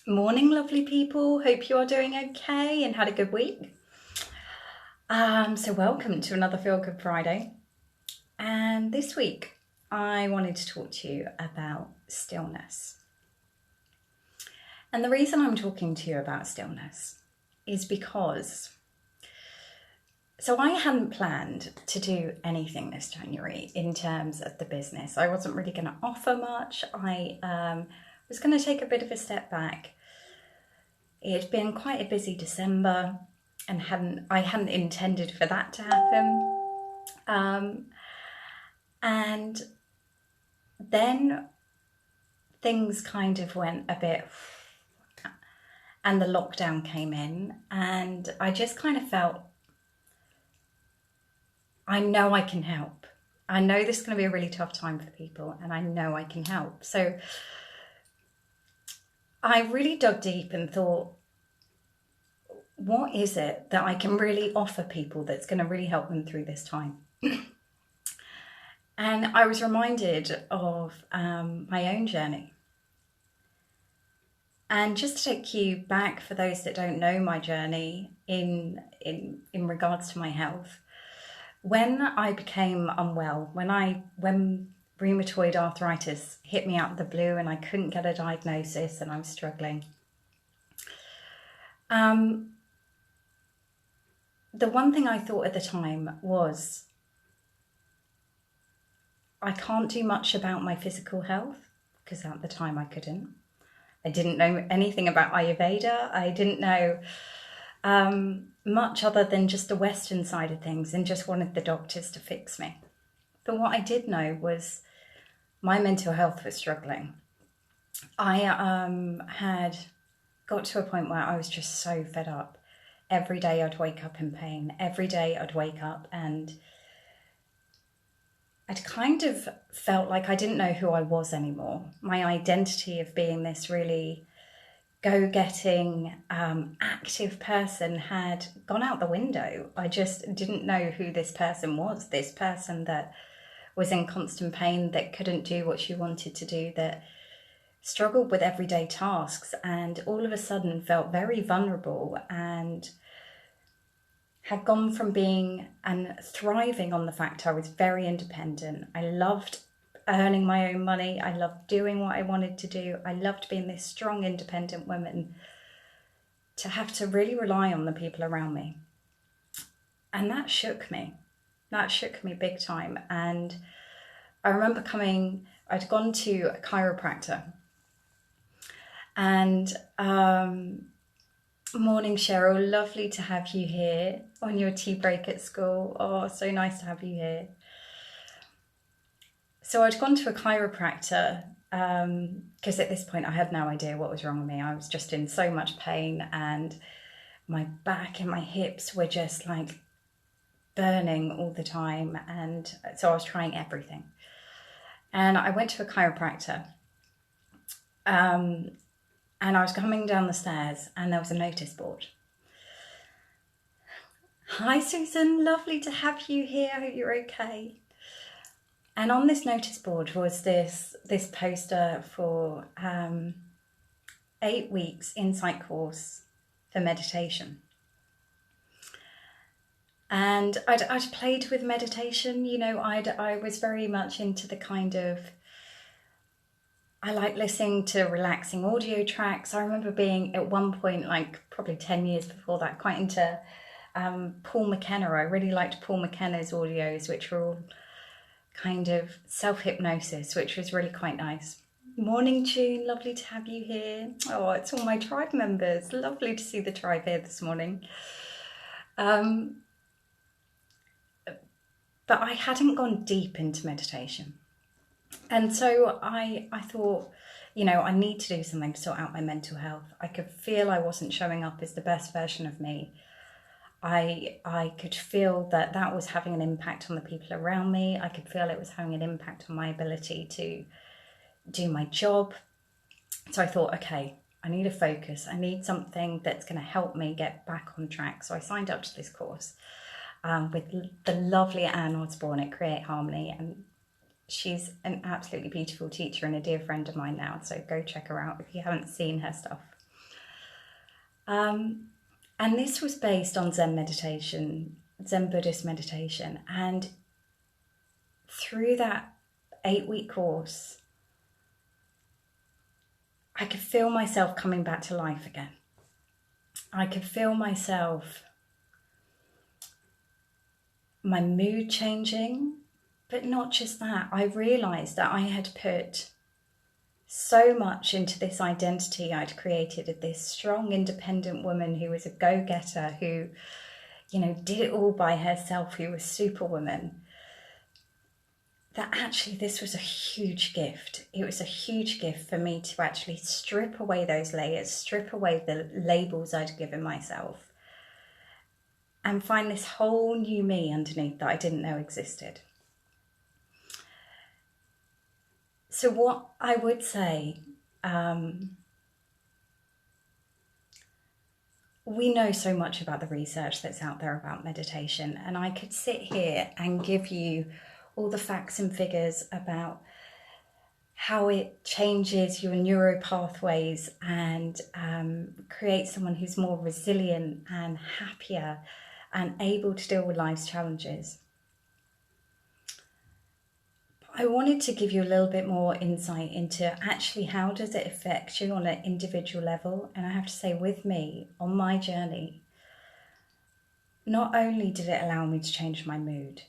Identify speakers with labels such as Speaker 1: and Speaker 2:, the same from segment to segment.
Speaker 1: Morning, lovely people. Hope you are doing okay and had a good week. So welcome to another Feel Good Friday. And this week, I wanted to talk to you about stillness. And the reason I'm talking to you about stillness is because, so I hadn't planned to do anything this January in terms of the business. I wasn't really going to offer much. I was going to take a bit of a step back. It had been quite a busy December and I hadn't intended for that to happen. And then things kind of went a bit, and the lockdown came in, and I just kind of felt, I know I can help. I know this is going to be a really tough time for people, and I know I can help. So I really dug deep and thought, what is it that I can really offer people that's going to really help them through this time? And I was reminded of my own journey. And just to take you back, for those that don't know my journey in regards to my health, when I became unwell, when rheumatoid arthritis hit me out of the blue and I couldn't get a diagnosis and I was struggling, the one thing I thought at the time was, I can't do much about my physical health, because at the time I couldn't. I didn't know anything about Ayurveda. I didn't know much other than just the Western side of things, and just wanted the doctors to fix me. But what I did know was my mental health was struggling. I had got to a point where I was just so fed up. Every day I'd wake up in pain. Every day I'd wake up and I'd kind of felt like I didn't know who I was anymore. My identity of being this really go-getting, active person had gone out the window. I just didn't know who this person was. This person that was in constant pain, that couldn't do what she wanted to do, that struggled with everyday tasks, and all of a sudden felt very vulnerable, and had gone from being and thriving on the fact I was very independent. I loved earning my own money. I loved doing what I wanted to do. I loved being this strong, independent woman, to have to really rely on the people around me. And that shook me. That shook me big time. And I remember I'd gone to a chiropractor, and morning, Cheryl, lovely to have you here on your tea break at school. Oh, so nice to have you here. So I'd gone to a chiropractor because at this point I had no idea what was wrong with me. I was just in so much pain, and my back and my hips were just like burning all the time. And so I was trying everything. And I went to a chiropractor. And I was coming down the stairs and there was a notice board. Hi Susan, lovely to have you here. I hope you're okay. And on this notice board was this poster for 8 weeks insight course for meditation. And I'd played with meditation, you know, I was very much into the kind of, I like listening to relaxing audio tracks. I remember being at one point, like probably 10 years before that, quite into Paul McKenna. I really liked Paul McKenna's audios, which were all kind of self-hypnosis, which was really quite nice. Morning, June, lovely to have you here. Oh, it's all my tribe members. Lovely to see the tribe here this morning. But I hadn't gone deep into meditation. And so I thought, you know, I need to do something to sort out my mental health. I could feel I wasn't showing up as the best version of me. I could feel that was having an impact on the people around me. I could feel it was having an impact on my ability to do my job. So I thought, okay, I need a focus. I need something that's going to help me get back on track. So I signed up to this course with the lovely Anne Osborne at Create Harmony, and she's an absolutely beautiful teacher and a dear friend of mine now, so go check her out if you haven't seen her stuff. And this was based on Zen meditation, Zen Buddhist meditation. And through that 8-week course, I could feel myself coming back to life again. I could feel myself, my mood changing, but not just that. I realised that I had put so much into this identity I'd created of this strong, independent woman who was a go-getter, who, did it all by herself, who was Superwoman, that actually this was a huge gift. It was a huge gift for me to actually strip away those layers, strip away the labels I'd given myself, and find this whole new me underneath that I didn't know existed. So what I would say, we know so much about the research that's out there about meditation, and I could sit here and give you all the facts and figures about how it changes your neuro pathways and creates someone who's more resilient and happier and able to deal with life's challenges. I wanted to give you a little bit more insight into actually how does it affect you on an individual level. And I have to say, with me on my journey, not only did it allow me to change my mood,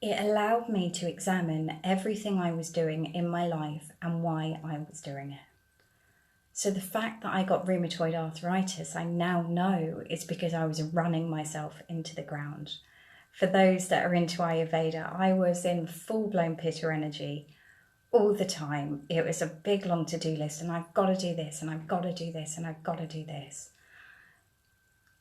Speaker 1: it allowed me to examine everything I was doing in my life and why I was doing it. So the fact that I got rheumatoid arthritis, I now know is because I was running myself into the ground. For those that are into Ayurveda, I was in full-blown pitta energy all the time. It was a big, long to-do list, and I've got to do this, and I've got to do this, and I've got to do this.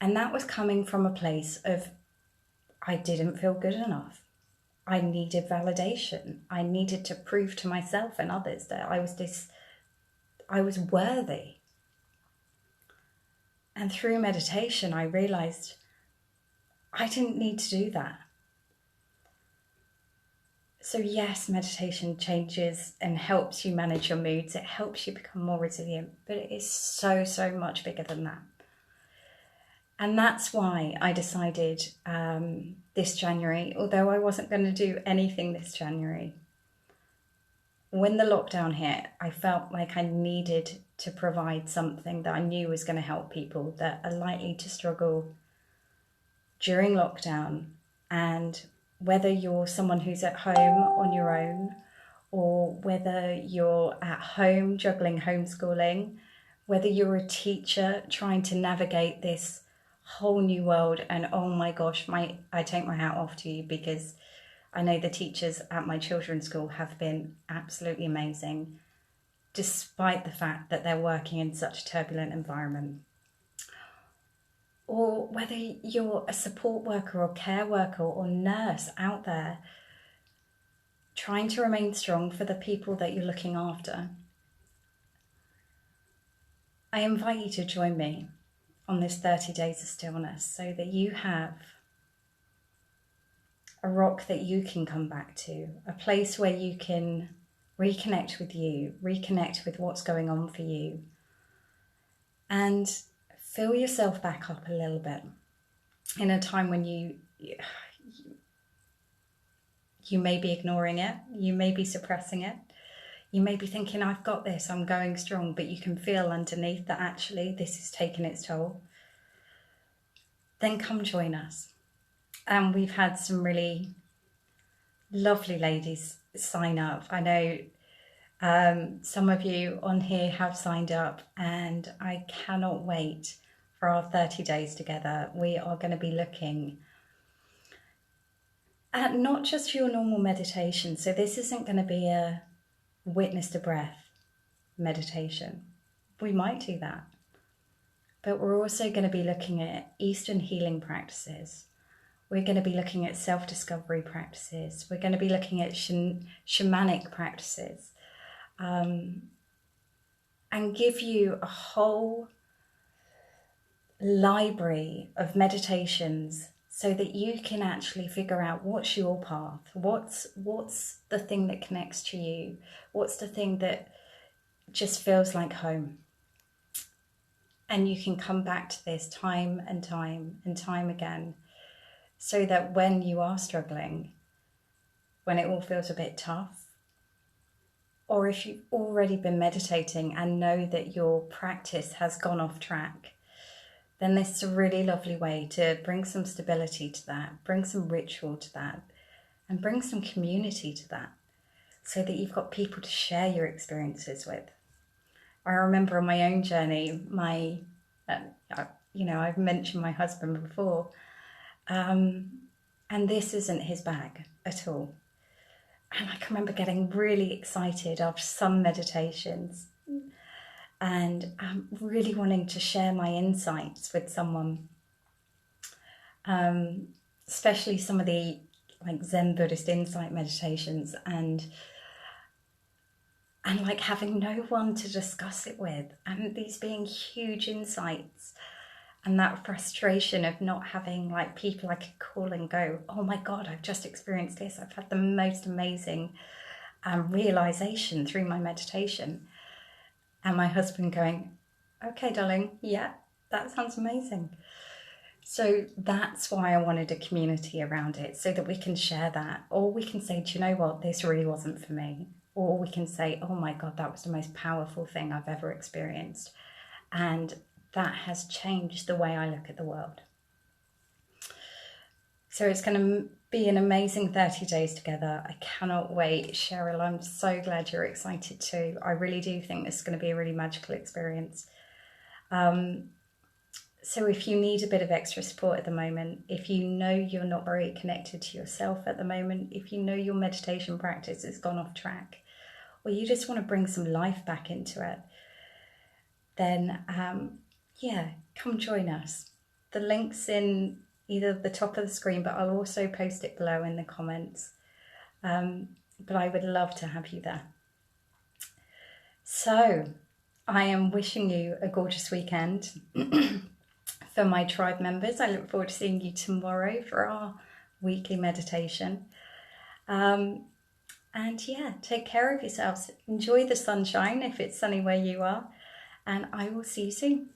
Speaker 1: And that was coming from a place of I didn't feel good enough. I needed validation. I needed to prove to myself and others that I was worthy. And through meditation, I realized I didn't need to do that. So yes, meditation changes and helps you manage your moods. It helps you become more resilient, but it is so, so much bigger than that. And that's why I decided this January, although I wasn't going to do anything this January, when the lockdown hit, I felt like I needed to provide something that I knew was going to help people that are likely to struggle during lockdown. And whether you're someone who's at home on your own, or whether you're at home juggling homeschooling, whether you're a teacher trying to navigate this whole new world, and oh my gosh, I take my hat off to you, because I know the teachers at my children's school have been absolutely amazing, despite the fact that they're working in such a turbulent environment. Or whether you're a support worker or care worker or nurse out there trying to remain strong for the people that you're looking after, I invite you to join me on this 30 days of stillness, so that you have a rock that you can come back to, a place where you can reconnect with you, reconnect with what's going on for you, and fill yourself back up a little bit in a time when you may be ignoring it, you may be suppressing it, you may be thinking, I've got this, I'm going strong, but you can feel underneath that actually this is taking its toll. Then come join us. And we've had some really lovely ladies sign up. I know some of you on here have signed up, and I cannot wait for our 30 days together. We are going to be looking at not just your normal meditation. So this isn't going to be a witness to breath meditation. We might do that. But we're also going to be looking at Eastern healing practices. We're going to be looking at self-discovery practices. We're going to be looking at shamanic practices, and give you a whole library of meditations so that you can actually figure out what's your path, what's the thing that connects to you, what's the thing that just feels like home. And you can come back to this time and time and time again, so that when you are struggling, when it all feels a bit tough, or if you've already been meditating and know that your practice has gone off track, then this is a really lovely way to bring some stability to that, bring some ritual to that, and bring some community to that, so that you've got people to share your experiences with. I remember on my own journey, I've mentioned my husband before, and this isn't his bag at all. And I can remember getting really excited after some meditations and really wanting to share my insights with someone, especially some of the like Zen Buddhist insight meditations, and like having no one to discuss it with, and these being huge insights, and that frustration of not having like people I could call and go, oh my God, I've just experienced this. I've had the most amazing realization through my meditation. And my husband going, okay, darling, yeah, that sounds amazing. So that's why I wanted a community around it, so that we can share that. Or we can say, do you know what, this really wasn't for me. Or we can say, oh my God, that was the most powerful thing I've ever experienced. And that has changed the way I look at the world. So it's going to be an amazing 30 days together. I cannot wait. Cheryl, I'm so glad you're excited too. I really do think this is going to be a really magical experience. So if you need a bit of extra support at the moment, if you know you're not very connected to yourself at the moment, if you know your meditation practice has gone off track, or you just want to bring some life back into it, then come join us. The link's in either the top of the screen, but I'll also post it below in the comments. But I would love to have you there. So I am wishing you a gorgeous weekend. For my tribe members, I look forward to seeing you tomorrow for our weekly meditation. And take care of yourselves. Enjoy the sunshine if it's sunny where you are. And I will see you soon.